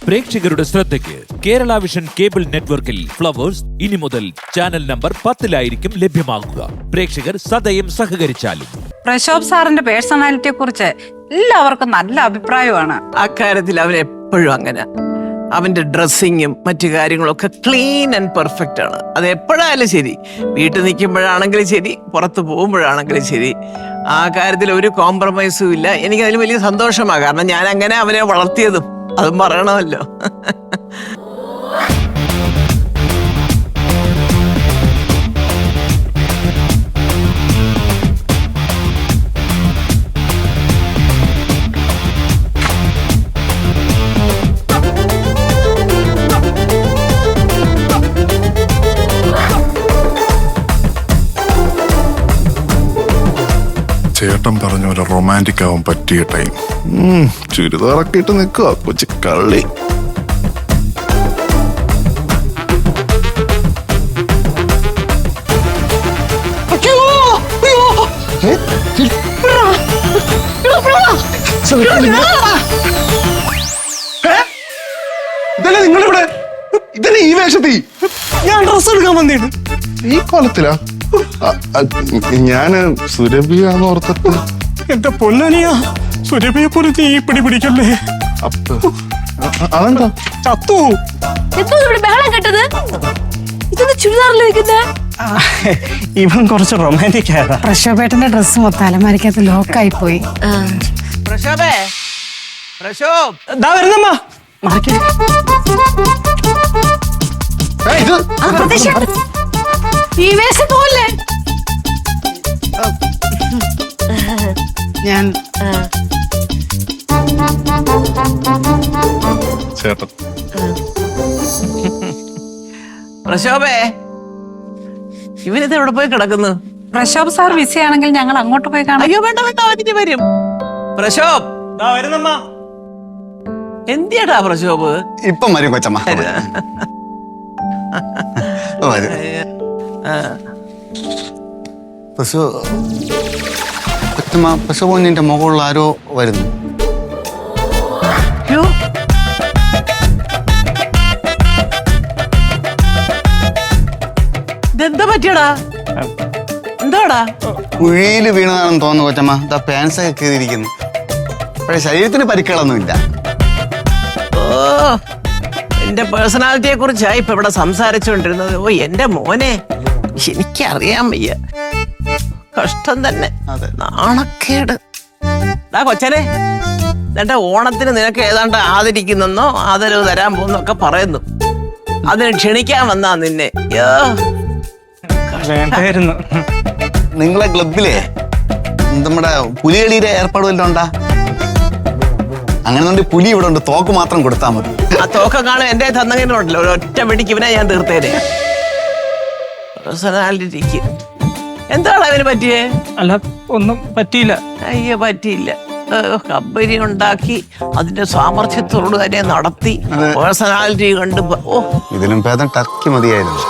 പ്രേക്ഷകരുടെ ശ്രദ്ധയ്ക്ക് Kerala vision cable നെറ്റ്വർക്കിൽ ഫ്ലവേഴ്സ് ഇനി മുതൽ ചാനൽ നമ്പർ 10-ലായിരിക്കും ലഭ്യമാകുക. പ്രേക്ഷകർ സദയം സഹകരിച്ചാലും. പ്രശോഭ് സാറിന്റെ പേഴ്സണാലിറ്റിയെ കുറിച്ച് എല്ലാവർക്കും നല്ല അഭിപ്രായമാണ്. അക്കാര്യത്തിൽ അവൻ എപ്പോഴും അങ്ങനെ. അവന്റെ ഡ്രസ്സിങ്ങും മറ്റു കാര്യങ്ങളൊക്കെ ക്ലീൻ ആൻഡ് പെർഫെക്റ്റ് ആണ്. അത് എപ്പോഴായാലും ശരി, വീട്ടിൽ നിൽക്കുമ്പോഴാണെങ്കിലും ശരി, പുറത്ത് പോകുമ്പോഴാണെങ്കിലും ശരി, ആ കാര്യത്തിൽ ഒരു കോംപ്രമൈസും ഇല്ല. എനിക്കതിൽ വലിയ സന്തോഷമാണ്. കാരണം ഞാൻ അങ്ങനെ അവനെ വളർത്തിയതും അതും പറയണമല്ലോ. ചേട്ടൻ പറഞ്ഞ പോലെ റൊമാൻറ്റിക് ആവാൻ പറ്റിയ ടൈം. ചുരിദാറൊക്കെ ഇട്ട് നിൽക്കുക കൊച്ചു കള്ളി. ഇതല്ലേ നിങ്ങളിവിടെ? ഇതല്ലേ ഈ വേഷത്തിൽ? ഞാൻ ഡ്രസ് എടുക്കാൻ വന്നിട്ട് ഈ കോലത്തിലാ? ഞാന് സുരഭിയാന്ന് ഓർത്തിട്ട്. എന്റെ പൊന്നനിയാ, സുരഭിയെ കുറിച്ച് ഈ പിടി പിടിക്കല്ലേ. അതെന്താ ചത്തു? എന്തോ ഇവിടെ ബഹളം കേട്ടത്? ഇതൊന്ന് ചുരിദാറിലിരിക്കുന്നേ. ഇവൻ കുറച്ച് റൊമാൻറ്റിക് ആയതാ. പ്രശോഭേട്ടന്റെ ഡ്രസ് മൊത്തം അലമാരിക്കകത്ത് ലോക്കായി പോയി. പ്രശോഭേ, പ്രശോഭ്, ദാ വരുന്നമ്മ. ഈ വേഷം പോലെ ഞാൻ ചേട്ടൻ. പ്രശോഭേ, ഇവനിത് എവിടെ പോയി കിടക്കുന്നു? പ്രശോഭ് സാർ ബിസി ആണെങ്കിൽ ഞങ്ങൾ അങ്ങോട്ട് പോയി കാണാം. അയ്യോ വേണ്ട വേണ്ട, അവനിട്ട് വരും. പ്രശോഭ്, ദാ വരുന്നമ്മ. എന്തിയാടാ പ്രശോഭ്? ഇപ്പം വരും കൊച്ചമ്മ. കൊച്ചമ്മ, പ്രസവന്റെ മുകളിൽ ആരോ വരുന്നു. ഇതെന്താ പറ്റിയടാ? എന്താടാ? കുഴിയിൽ വീണതാണെന്ന് തോന്നുന്നു കൊച്ചമ്മ. ഇതാ പാൻസ് ഒക്കെ കീറിയിരിക്കുന്നു. പക്ഷെ ശരീരത്തിന് പരിക്കുകളൊന്നുമില്ല. ഓ, എന്റെ പേഴ്സണാലിറ്റിയെ കുറിച്ചാ ഇപ്പൊ ഇവിടെ സംസാരിച്ചുകൊണ്ടിരുന്നത്. ഓ എന്റെ മോനെ, എനിക്കറിയാൻ വയ്യ. കഷ്ടം തന്നെ, നാണക്കേട്. കൊച്ചനെ, എന്റെ ഓണത്തിന് നിനക്ക് ഏതാണ്ട് ആദരിക്കുന്നെന്നോ ആദരവ് തരാൻ പോകുന്നൊക്കെ പറയുന്നു. അതിന് ക്ഷണിക്കാൻ വന്നാ നിന്നെ. നിങ്ങളെ ക്ലബിലെ നമ്മുടെ പുലികളിയുടെ ഏർപ്പാട് വല്ലതും ഉണ്ടാ? അങ്ങനെ പുലി ഇവിടെ ഉണ്ട്. തോക്ക് മാത്രം കൊടുത്താൽ മതി. ആ തോക്കം കാണാൻ എന്റെ തന്നെങ്കിലുണ്ടല്ലോ, ഒരൊറ്റ വെടിക്ക് ഇവനെ ഞാൻ തീർത്തേനെ. പേഴ്സണാലിറ്റിക്ക് എന്താണ് അവന് പറ്റിയേ? അല്ല, ഒന്നും പറ്റിയില്ല. അയ്യോ പറ്റിയില്ല. കമ്പനി ഉണ്ടാക്കി അതിന്റെ സാമർഥ്യത്തോട് തന്നെ നടത്തി പേഴ്സണാലിറ്റി കണ്ട്. ഓ, ഇതിലും ഭേദം ടർക്കി മതിയായിരുന്നു.